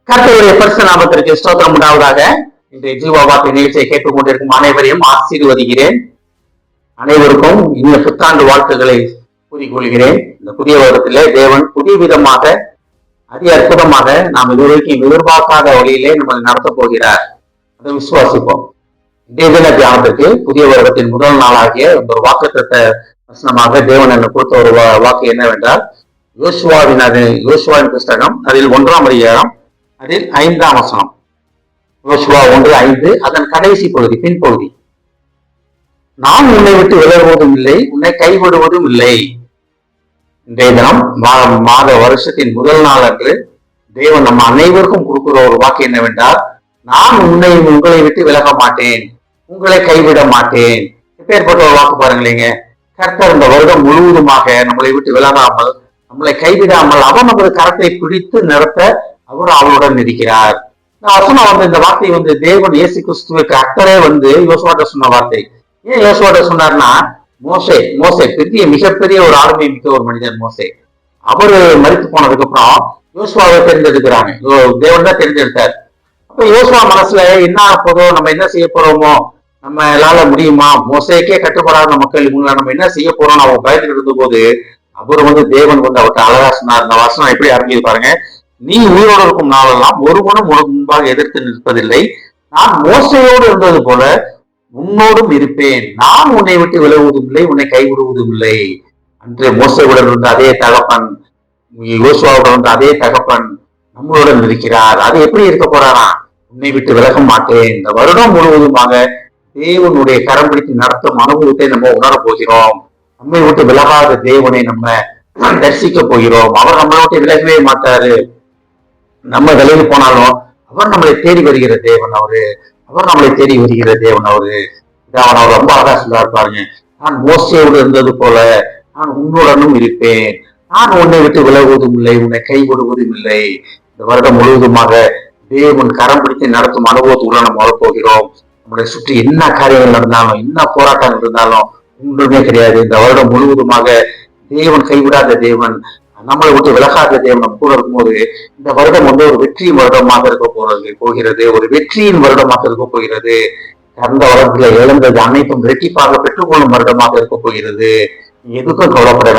கர்த்தருடைய பரிசுத்த நாமத்திற்கு ஸ்தோத்திரம் உண்டாவதாக. இன்றைய ஜீவ வார்த்தை நிகழ்ச்சியை கேட்டுக் கொண்டிருக்கும் அனைவரையும் ஆசீர்வதிக்கிறேன். அனைவருக்கும் இந்த புத்தாண்டு வாழ்த்துக்களை கூறிக்கொள்கிறேன். இந்த புதிய வருடத்திலே தேவன் புதிய விதமாக அதி அற்புதமாக நாம் இதுவரைக்கும் எதிர்பார்க்காத வழியிலே நம்மளை நடத்தப் போகிறார். அதை விசுவாசிப்போம். இன்றைய தின தியானத்திற்கு புதிய வருடத்தின் முதல் நாளாகிய ஒரு வாக்குத்தத்த வசனமாக தேவன் எனக்கு கொடுத்த ஒரு வாக்கு என்னவென்றால், யோசுவாவின் புஸ்தகம் அதில் 1ஆம் அதிகாரம் அதில் 5ஆம் வசனம். யோசுவா 1:5 அதன் கடைசி பகுதி, பின்பகுதி. நான் உன்னை விட்டு விலகுவதும் இல்லை, உன்னை கைவிடுவதும் இல்லை. இன்றைய தினம் மாத வருஷத்தின் முதல் நாள் அன்று தேவன் நம்ம அனைவருக்கும் கொடுக்கிற ஒரு வாக்கு என்னவென்றால், நான் உங்களை விட்டு விலக மாட்டேன், உங்களை கைவிட மாட்டேன். இப்பேற்பட்ட ஒரு வாக்கு பாருங்களேங்க. கர்த்தர் இந்த வருடம் முழுவதுமாக நம்மளை விட்டு விலகாமல், நம்மளை கைவிடாமல், அவர் நமது கரத்தை பிடித்து நடத்த அவர் அவளுடன் இருக்கிறார். இந்த வார்த்தை தேவன் இயேசு கிறிஸ்துவுக்கு அக்கறை யோசுவாட்ட சொன்ன வார்த்தை. ஏன் யோசுவாட்ட சொன்னார்னா, மோசே மிகப்பெரிய ஒரு ஆளுமை மிக்க ஒரு மனிதர் மோசே. அவரு மரித்து போனதுக்கு அப்புறம் யோசுவாவை தேர்ந்தெடுக்கிறாங்க. தேவன் தான் தேர்ந்தெடுத்தார். அப்ப யோசுவா மனசுல என்ன போதோ, நம்ம என்ன செய்ய போறோமோ, நம்மளால முடியுமா, மோசேக்கே கட்டுப்படாத மக்கள் இவங்களை நம்ம என்ன செய்ய போறோம் அவன் பயந்துட்டு இருந்த போது அவர் தேவன் அவர்கிட்ட அழகா சொன்னார். இந்த வசனம் எப்படி அறிஞ்சு பாருங்க. நீ உயிரோடு இருக்கும் நாளெல்லாம் ஒருவனும் உனக்கு முன்பாக எதிர்த்து நிற்பதில்லை, நான் மோசையோடு இருந்தது போல உன்னோடும் இருப்பேன், நான் உன்னை விட்டு விலகுவதும் இல்லை, உன்னை கைவிடுவதும் இல்லை. அன்று மோசையுடன் இருந்த அதே தகப்பன், யோசுவாவுடன் இருந்த அதே தகப்பன் நம்மளுடன் இருக்கிறார். அது எப்படி இருக்க போறாரா? உன்னை விட்டு விலக மாட்டேன். இந்த வருடம் முழுவதுமாக தேவனுடைய கரம் பிடித்து நடத்தும் அனுபவத்தை நம்ம உணர போகிறோம். நம்மை விட்டு விலகாத தேவனை நம்ம தரிசிக்க போகிறோம். அவர் நம்மளை விட்டு விலகவே மாட்டாரு. நம்ம விலகி போனாலும் அவர் நம்மளை தேடி வருகிற தேவன் அவரு. அவர் நம்மளை தேடி வருகிற தேவன் அவரு. அவர் ரொம்ப அழகா சொல்றாரு பாருங்க. நான் மோசையோடு இருந்தது போல நான் உன்னுடனும் இருப்பேன், நான் உன்னை விட்டு விலகுவதும் இல்லை, உன்னை கைவிடுவதும் இல்லை. இந்த வருடம் முழுவதுமாக தேவன் கரம் பிடித்து நடத்தும் அனுபவத்துக்குள்ள நம்ம வரப்போகிறோம். நம்மளை சுற்றி என்ன காரியங்கள் நடந்தாலும், என்ன போராட்டங்கள் இருந்தாலும் ஒன்றுமே கிடையாது. இந்த வருடம் முழுவதுமாக தேவன் கைவிடாத தேவன், நம்மளை விட்டு விலகாத தேவன் நம்ம கூட இருக்கும்போது இந்த வருடம் ஒரு வெற்றியின் வருடமாக இருக்க போகிறது. ஒரு வெற்றியின் வருடமாக இருக்க போகிறது. கடந்த வருடத்துல இழந்தது அனைத்தும் வெற்றிப்பாக பெற்றுக்கொள்ளும் வருடமாக இருக்க போகிறது. எதுக்கும் கவலைப்பட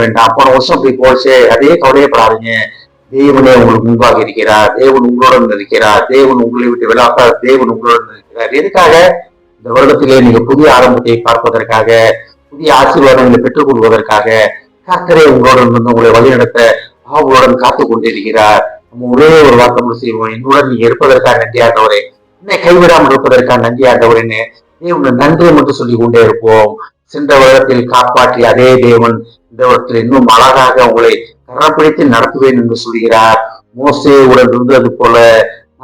வேண்டாம். போன வருஷம் இப்படி போச்சு, அதே கவலையப்படாதீங்க. தேவனே உங்களுக்கு முன்பாக இருக்கிறார், தேவன் உங்களுடன் இருக்கிறார், தேவன் உங்களை விட்டு விலகாத தேவன் உங்களுடன் இருக்கிறார். எதுக்காக? இந்த வருடத்திலே நீங்க புதிய ஆரம்பத்தை பார்ப்பதற்காக, புதிய ஆசீர்வாதங்களை பெற்றுக் கொள்வதற்காக கர்த்தரே உங்களுடன் உங்களை வழிநடத்த அவங்களுடன் காத்து கொண்டிருக்கிறார். நம்ம ஒரே ஒரு வார்த்தை செய்வோம். என்னுடன் நீங்க இருப்பதற்காக நன்றி ஆண்டவரே, என்னை கைவிடாமல் இருப்பதற்காக நன்றி ஆண்டவரேன்னு தேவனை நன்றி மட்டும் சொல்லி கொண்டே இருப்போம். சென்ற வருடத்தில் காப்பாற்றி அதே தேவன் இந்த வருடத்தில் இன்னும் அழகாக உங்களை கரம் பிடித்து நடத்துவேன் என்று சொல்கிறார். மோசேயுடன் இருந்தது போல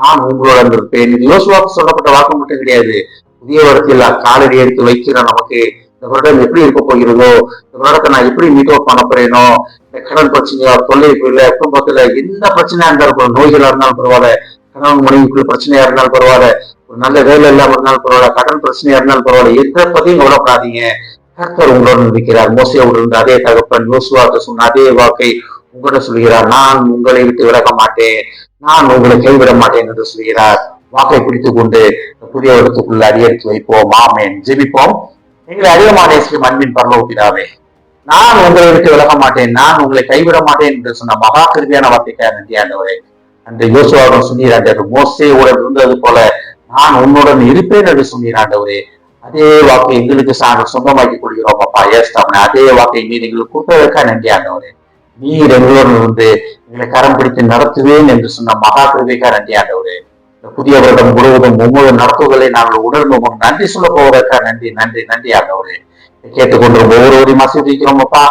நான் உங்களுடன் இருப்பேன். இது யோசுவாவுக்கு சொல்லப்பட்ட வாக்கு மட்டும் கிடையாது. புதிய வருடத்தில் காலடி எடுத்து வைக்கிற நமக்கு இந்த வருடம் எப்படி இருக்க போகிறதோ, இந்த வருடத்தை நான் எப்படி மீட் அவுட் பண்ண போறேனோ, இந்த கடன் பிரச்சனையோ, தொல்லை இல்ல, குடும்பத்துல எந்த பிரச்சனையா இருந்தாலும், நோய்களா இருந்தாலும் பரவாயில்ல, கணவன் மனைவிக்குள்ள பிரச்சனையா இருந்தாலும் பரவாயில்ல, ஒரு நல்ல வேலை இல்லாம இருந்தாலும் பரவாயில்ல, கடன் பிரச்சனையா இருந்தாலும் பரவாயில்ல, எந்த பத்தியும் கவலைப்படாதீங்க. கர்த்தர் உங்களுடன் இருக்கிறார். மோசையோடு இருந்த அதே தகப்பன் யோசுவாவுக்கு சொன்ன அதே வாக்கை உங்கள்கிட்ட சொல்கிறார். நான் உங்களை விட்டு விலக மாட்டேன், நான் உங்களை கைவிட மாட்டேன் என்று சொல்கிறார். வாக்கை பிடித்துக் கொண்டு புதிய வருடத்துக்குள்ள அடியெடுத்து வைப்போம். ஆமென். ஜெபிப்போம். எங்களை அதிகமான அன்பின் பரலோக பிதாவே, நான் உங்களை விட்டு விலக மாட்டேன், நான் உங்களை கைவிட மாட்டேன் என்று சொன்ன மகா கிருபையான வார்த்தைக்காக நன்றி ஆண்டவரே. அன்று யோசுவாவுடன் சொன்னீர், மோசேயுடன் இருந்தது போல நான் உன்னுடன் இருப்பேன் என்று சொன்னீர் ஆண்டவரே. அதே வாக்கை எங்களுக்கு சொந்தமாக்கி கொள்கிறோம் அப்பா. அதே வாக்கை நீர் எங்களுக்கு கொடுத்ததற்காக நன்றி ஆண்டவரே. நீர் எங்களுடன் இருந்து எங்களை கரம் பிடித்து நடத்துவேன் என்று சொன்ன மகா கிருபைக்காக நன்றி ஆண்டவரே. இந்த புதிய வருடம் முழுவதும் ஒவ்வொரு நடத்துவதை நாங்கள் உணர்ந்து நன்றி சொல்ல போவதற்காக நன்றி ஆண்டவரே. கேட்டுக்கொண்டு ஒவ்வொருவரையும் ஆசீர்வதிக்கிறோம் அப்பா.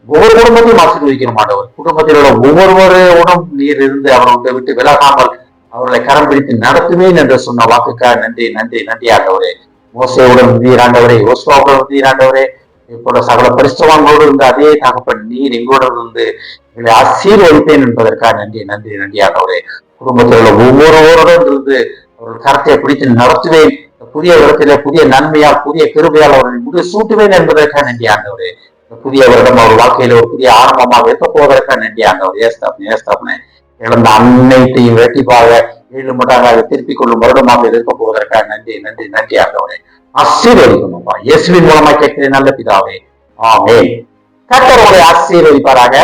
ஒவ்வொரு குடும்பத்தையும் ஆசீர்வதிக்கிறோம் ஆண்டவர். குடும்பத்தில் உள்ள ஒவ்வொருவரோடும் நீர் இருந்து அவர்களை விட்டு விலகாமல் அவர்களை கரம் பிடித்து நடத்துவேன் என்று சொன்ன வாக்குக்காக நன்றி ஆண்டவரே. மோசையுடன் நீராண்டவரே, யோசுவாவுடன் நீராண்டவரே, இப்போது சகல பரிசுத்தவான்களோடு இருந்த அதே தகப்பன் நீர் எங்களோடு இருந்து எங்களை ஆசீர்வதிப்பேன் என்பதற்காக நன்றி ஆண்டவரே. குடும்பத்தில் உள்ள ஒவ்வொருவருடன் இருந்து அவர்கள் கரத்தை பிடித்து நடத்துவேன், புதிய இடத்திலே புதிய நன்மையால் புதிய கிருபையால் அவர்களை முடிவு சூட்டுவேன் என்பதற்காக நன்றி ஆண்டவரே. புதிய வருடம் அவர் வாழ்க்கையில ஒரு புதிய ஆரம்பமாக இருக்க போவதற்காக நன்றி ஆண்டவர். ஏஸ்தாப்னே இழந்த அன்னைத்தையும் இரட்டிப்பாக 7 மடங்காக திருப்பிக் கொள்ளும் வருடமாக இருக்க போவதற்காக நன்றி நன்றி நன்றி ஆண்டவரே. ஆசீர்வதிக்கணும்ப்பா. இயேசுவின் மூலமா கேட்கிறேன் நல்ல பிதாவே. ஆமென். கர்த்தர் உங்களை ஆசீர்வதிப்பாராக.